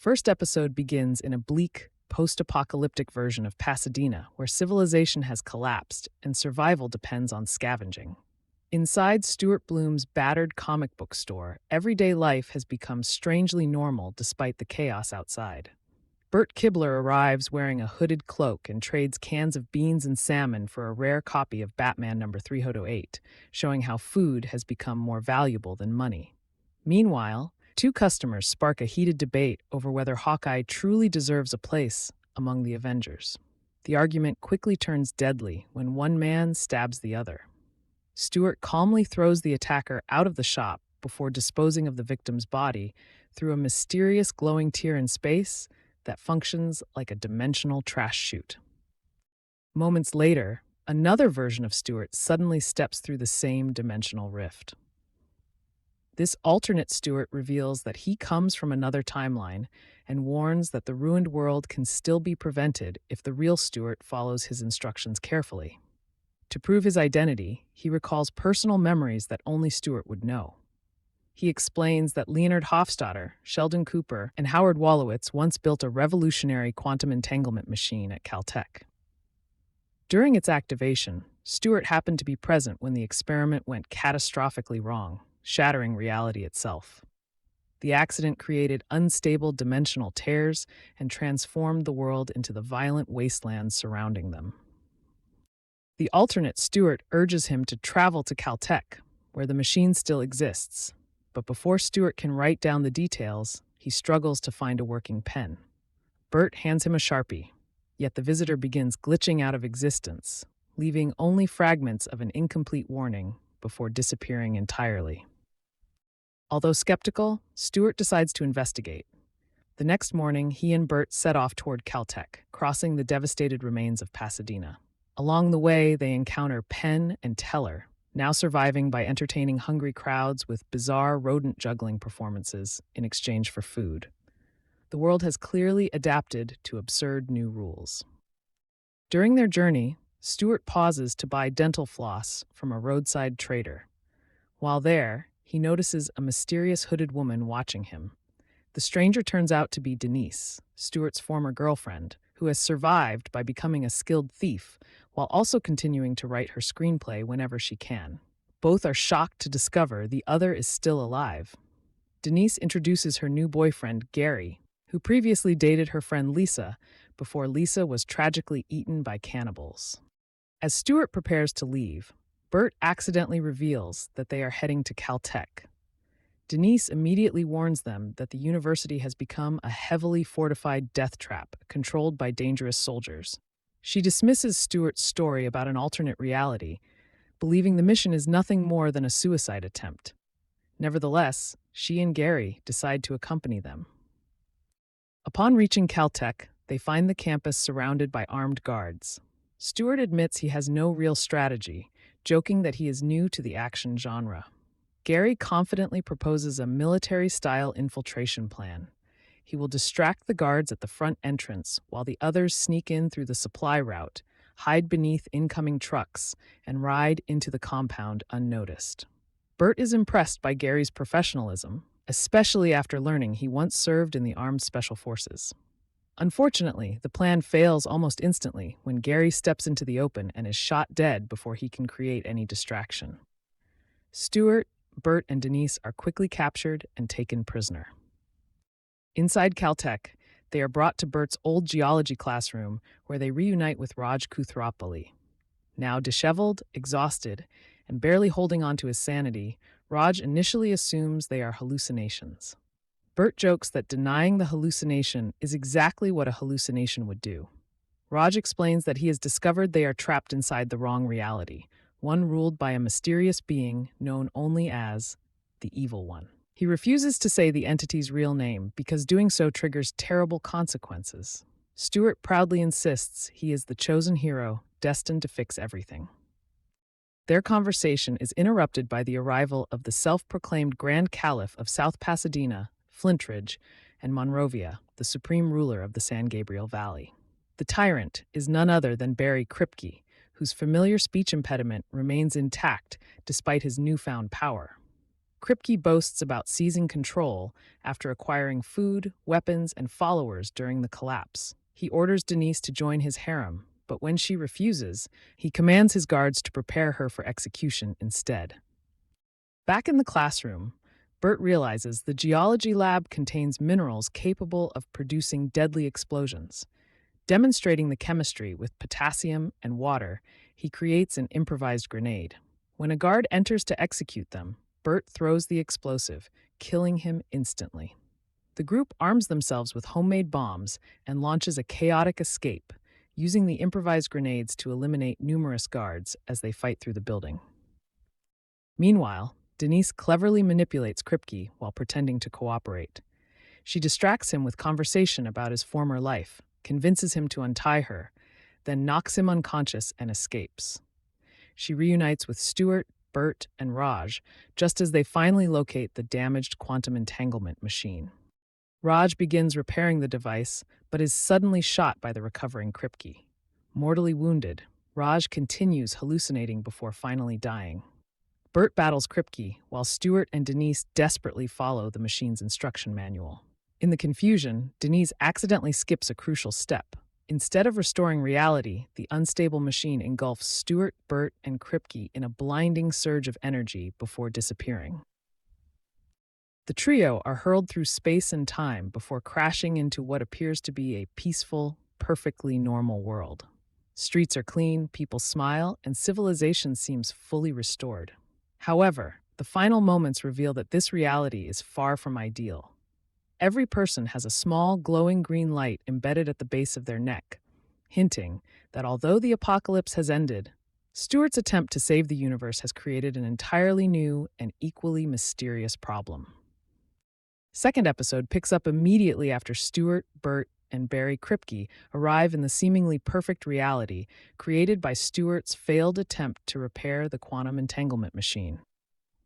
First episode begins in a bleak, post-apocalyptic version of Pasadena, where civilization has collapsed and survival depends on scavenging. Inside Stuart Bloom's battered comic book store, everyday life has become strangely normal despite the chaos outside. Bert Kibler arrives wearing a hooded cloak and trades cans of beans and salmon for a rare copy of Batman number 308, showing how food has become more valuable than money. Meanwhile, two customers spark a heated debate over whether Hawkeye truly deserves a place among the Avengers. The argument quickly turns deadly when one man stabs the other. Stuart calmly throws the attacker out of the shop before disposing of the victim's body through a mysterious glowing tear in space that functions like a dimensional trash chute. Moments later, another version of Stuart suddenly steps through the same dimensional rift. This alternate Stuart reveals that he comes from another timeline and warns that the ruined world can still be prevented if the real Stuart follows his instructions carefully. To prove his identity, he recalls personal memories that only Stuart would know. He explains that Leonard Hofstadter, Sheldon Cooper, and Howard Wolowitz once built a revolutionary quantum entanglement machine at Caltech. During its activation, Stuart happened to be present when the experiment went catastrophically wrong, shattering reality itself. The accident created unstable dimensional tears and transformed the world into the violent wasteland surrounding them. The alternate Stuart urges him to travel to Caltech, where the machine still exists. But before Stuart can write down the details, he struggles to find a working pen. Bert hands him a Sharpie, yet the visitor begins glitching out of existence, leaving only fragments of an incomplete warning before disappearing entirely. Although skeptical, Stuart decides to investigate. The next morning, he and Bert set off toward Caltech, crossing the devastated remains of Pasadena. Along the way, they encounter Penn and Teller, now surviving by entertaining hungry crowds with bizarre rodent juggling performances in exchange for food. The world has clearly adapted to absurd new rules. During their journey, Stuart pauses to buy dental floss from a roadside trader. While there, he notices a mysterious hooded woman watching him. The stranger turns out to be Denise, Stuart's former girlfriend, who has survived by becoming a skilled thief while also continuing to write her screenplay whenever she can. Both are shocked to discover the other is still alive. Denise introduces her new boyfriend, Gary, who previously dated her friend Lisa before Lisa was tragically eaten by cannibals. As Stuart prepares to leave, Bert accidentally reveals that they are heading to Caltech. Denise immediately warns them that the university has become a heavily fortified death trap controlled by dangerous soldiers. She dismisses Stuart's story about an alternate reality, believing the mission is nothing more than a suicide attempt. Nevertheless, she and Gary decide to accompany them. Upon reaching Caltech, they find the campus surrounded by armed guards. Stuart admits he has no real strategy, joking that he is new to the action genre. Gary confidently proposes a military-style infiltration plan. He will distract the guards at the front entrance while the others sneak in through the supply route, hide beneath incoming trucks, and ride into the compound unnoticed. Bert is impressed by Gary's professionalism, especially after learning he once served in the Armed Special Forces. Unfortunately, the plan fails almost instantly when Gary steps into the open and is shot dead before he can create any distraction. Stuart, Bert, and Denise are quickly captured and taken prisoner. Inside Caltech, they are brought to Bert's old geology classroom where they reunite with Raj Kuthropali. Now disheveled, exhausted, and barely holding on to his sanity, Raj initially assumes they are hallucinations. Bert jokes that denying the hallucination is exactly what a hallucination would do. Raj explains that he has discovered they are trapped inside the wrong reality, one ruled by a mysterious being known only as the Evil One. He refuses to say the entity's real name because doing so triggers terrible consequences. Stuart proudly insists he is the chosen hero destined to fix everything. Their conversation is interrupted by the arrival of the self-proclaimed Grand Caliph of South Pasadena, Flintridge, and Monrovia, the supreme ruler of the San Gabriel Valley. The tyrant is none other than Barry Kripke, whose familiar speech impediment remains intact despite his newfound power. Kripke boasts about seizing control after acquiring food, weapons, and followers during the collapse. He orders Denise to join his harem, but when she refuses, he commands his guards to prepare her for execution instead. Back in the classroom, Bert realizes the geology lab contains minerals capable of producing deadly explosions. Demonstrating the chemistry with potassium and water, he creates an improvised grenade. When a guard enters to execute them, Bert throws the explosive, killing him instantly. The group arms themselves with homemade bombs and launches a chaotic escape, using the improvised grenades to eliminate numerous guards as they fight through the building. Meanwhile, Denise cleverly manipulates Kripke while pretending to cooperate. She distracts him with conversation about his former life, convinces him to untie her, then knocks him unconscious and escapes. She reunites with Stuart, Bert, and Raj just as they finally locate the damaged quantum entanglement machine. Raj begins repairing the device, but is suddenly shot by the recovering Kripke. Mortally wounded, Raj continues hallucinating before finally dying. Bert battles Kripke, while Stuart and Denise desperately follow the machine's instruction manual. In the confusion, Denise accidentally skips a crucial step. Instead of restoring reality, the unstable machine engulfs Stuart, Bert, and Kripke in a blinding surge of energy before disappearing. The trio are hurled through space and time before crashing into what appears to be a peaceful, perfectly normal world. Streets are clean, people smile, and civilization seems fully restored. However, the final moments reveal that this reality is far from ideal. Every person has a small, glowing green light embedded at the base of their neck, hinting that although the apocalypse has ended, Stuart's attempt to save the universe has created an entirely new and equally mysterious problem. Second episode picks up immediately after Stuart, Bert, and Barry Kripke arrive in the seemingly perfect reality created by Stuart's failed attempt to repair the quantum entanglement machine.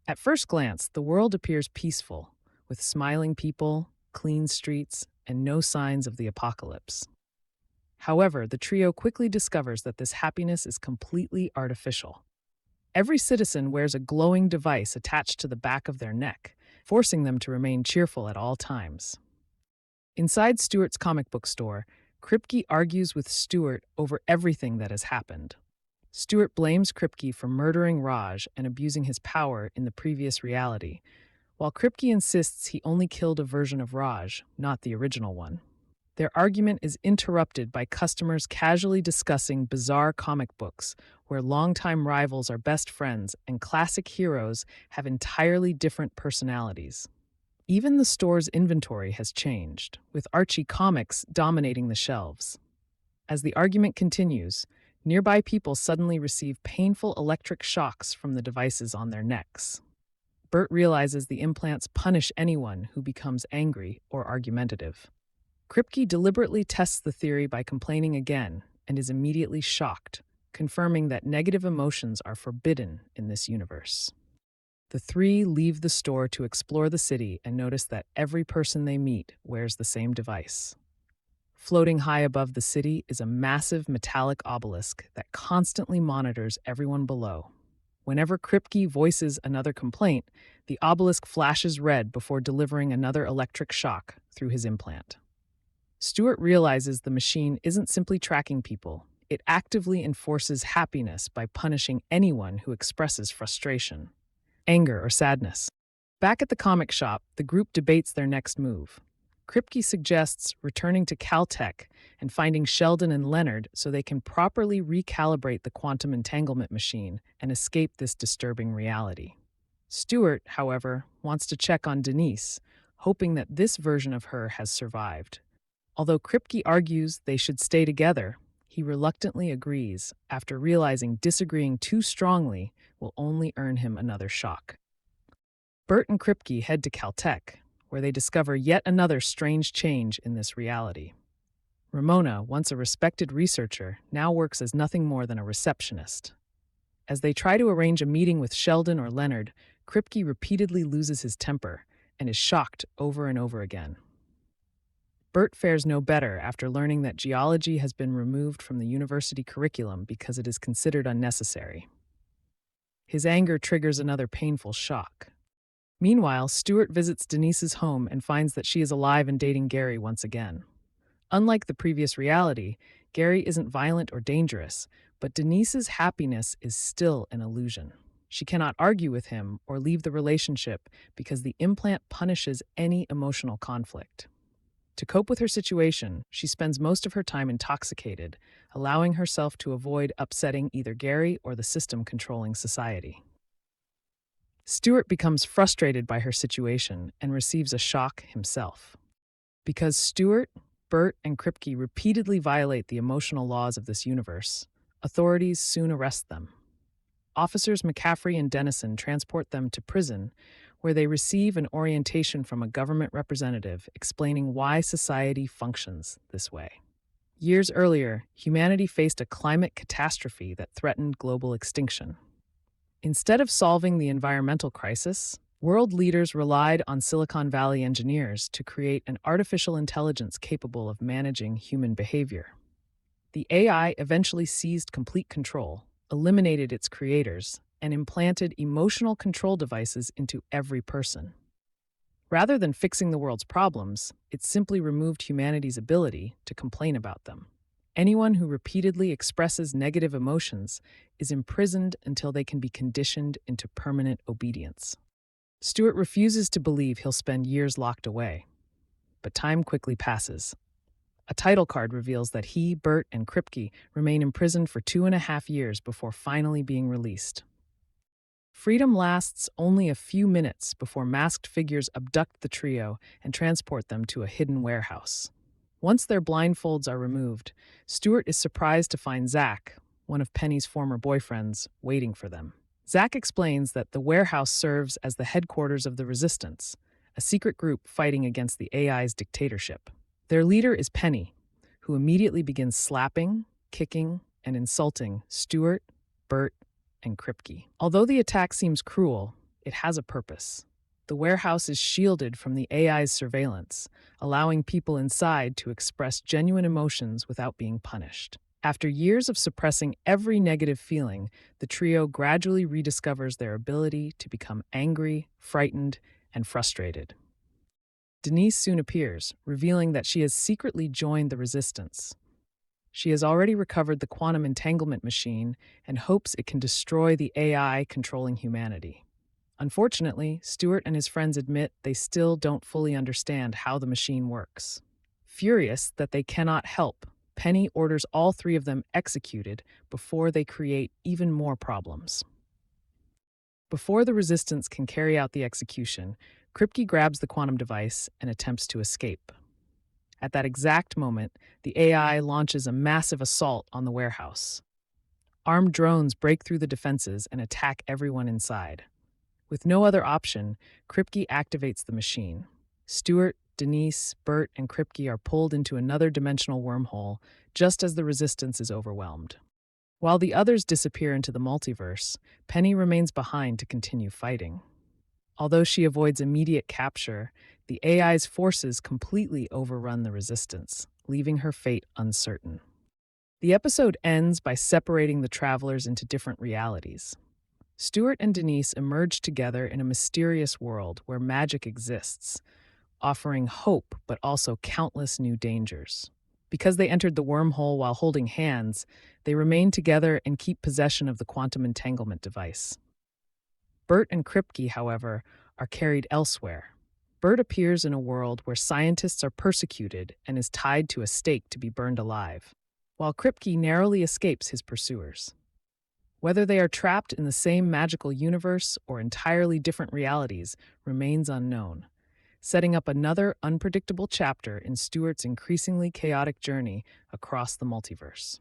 At first glance, the world appears peaceful, with smiling people, clean streets, and no signs of the apocalypse. However, the trio quickly discovers that this happiness is completely artificial. Every citizen wears a glowing device attached to the back of their neck, forcing them to remain cheerful at all times. Inside Stuart's comic book store, Kripke argues with Stuart over everything that has happened. Stuart blames Kripke for murdering Raj and abusing his power in the previous reality, while Kripke insists he only killed a version of Raj, not the original one. Their argument is interrupted by customers casually discussing bizarre comic books where longtime rivals are best friends and classic heroes have entirely different personalities. Even the store's inventory has changed, with Archie comics dominating the shelves. As the argument continues, nearby people suddenly receive painful electric shocks from the devices on their necks. Bert realizes the implants punish anyone who becomes angry or argumentative. Kripke deliberately tests the theory by complaining again and is immediately shocked, confirming that negative emotions are forbidden in this universe. The three leave the store to explore the city and notice that every person they meet wears the same device. Floating high above the city is a massive metallic obelisk that constantly monitors everyone below. Whenever Kripke voices another complaint, the obelisk flashes red before delivering another electric shock through his implant. Stuart realizes the machine isn't simply tracking people, it actively enforces happiness by punishing anyone who expresses frustration, anger, or sadness. Back at the comic shop, the group debates their next move. Kripke suggests returning to Caltech and finding Sheldon and Leonard so they can properly recalibrate the quantum entanglement machine and escape this disturbing reality. Stuart, however, wants to check on Denise, hoping that this version of her has survived. Although Kripke argues they should stay together, he reluctantly agrees after realizing disagreeing too strongly will only earn him another shock. Bert and Kripke head to Caltech, where they discover yet another strange change in this reality. Ramona, once a respected researcher, now works as nothing more than a receptionist. As they try to arrange a meeting with Sheldon or Leonard, Kripke repeatedly loses his temper and is shocked over and over again. Bert fares no better after learning that geology has been removed from the university curriculum because it is considered unnecessary. His anger triggers another painful shock. Meanwhile, Stuart visits Denise's home and finds that she is alive and dating Gary once again. Unlike the previous reality, Gary isn't violent or dangerous, but Denise's happiness is still an illusion. She cannot argue with him or leave the relationship because the implant punishes any emotional conflict. To cope with her situation, she spends most of her time intoxicated, allowing herself to avoid upsetting either Gary or the system controlling society. Stuart becomes frustrated by her situation and receives a shock himself. Because Stuart, Bert, and Kripke repeatedly violate the emotional laws of this universe, authorities soon arrest them. Officers McCaffrey and Denison transport them to prison, where they receive an orientation from a government representative explaining why society functions this way. Years earlier, humanity faced a climate catastrophe that threatened global extinction. Instead of solving the environmental crisis, world leaders relied on Silicon Valley engineers to create an artificial intelligence capable of managing human behavior. The AI eventually seized complete control, eliminated its creators, and implanted emotional control devices into every person. Rather than fixing the world's problems, it simply removed humanity's ability to complain about them. Anyone who repeatedly expresses negative emotions is imprisoned until they can be conditioned into permanent obedience. Stuart refuses to believe he'll spend years locked away. But time quickly passes. A title card reveals that he, Bert, and Kripke remain imprisoned for 2.5 years before finally being released. Freedom lasts only a few minutes before masked figures abduct the trio and transport them to a hidden warehouse. Once their blindfolds are removed, Stuart is surprised to find Zach, one of Penny's former boyfriends, waiting for them. Zach explains that the warehouse serves as the headquarters of the Resistance, a secret group fighting against the AI's dictatorship. Their leader is Penny, who immediately begins slapping, kicking, and insulting Stuart, Bert, and Kripke. Although the attack seems cruel, it has a purpose. The warehouse is shielded from the AI's surveillance, allowing people inside to express genuine emotions without being punished. After years of suppressing every negative feeling, the trio gradually rediscovers their ability to become angry, frightened, and frustrated. Denise soon appears, revealing that she has secretly joined the Resistance. She has already recovered the quantum entanglement machine and hopes it can destroy the AI controlling humanity. Unfortunately, Stuart and his friends admit they still don't fully understand how the machine works. Furious that they cannot help, Penny orders all 3 of them executed before they create even more problems. Before the Resistance can carry out the execution, Kripke grabs the quantum device and attempts to escape. At that exact moment, the AI launches a massive assault on the warehouse. Armed drones break through the defenses and attack everyone inside. With no other option, Kripke activates the machine. Stuart, Denise, Bert, and Kripke are pulled into another dimensional wormhole just as the Resistance is overwhelmed. While the others disappear into the multiverse, Penny remains behind to continue fighting. Although she avoids immediate capture, the AI's forces completely overrun the Resistance, leaving her fate uncertain. The episode ends by separating the travelers into different realities. Stuart and Denise emerge together in a mysterious world where magic exists, offering hope but also countless new dangers. Because they entered the wormhole while holding hands, they remain together and keep possession of the quantum entanglement device. Bert and Kripke, however, are carried elsewhere. Bert appears in a world where scientists are persecuted and is tied to a stake to be burned alive, while Kripke narrowly escapes his pursuers. Whether they are trapped in the same magical universe or entirely different realities remains unknown, setting up another unpredictable chapter in Stuart's increasingly chaotic journey across the multiverse.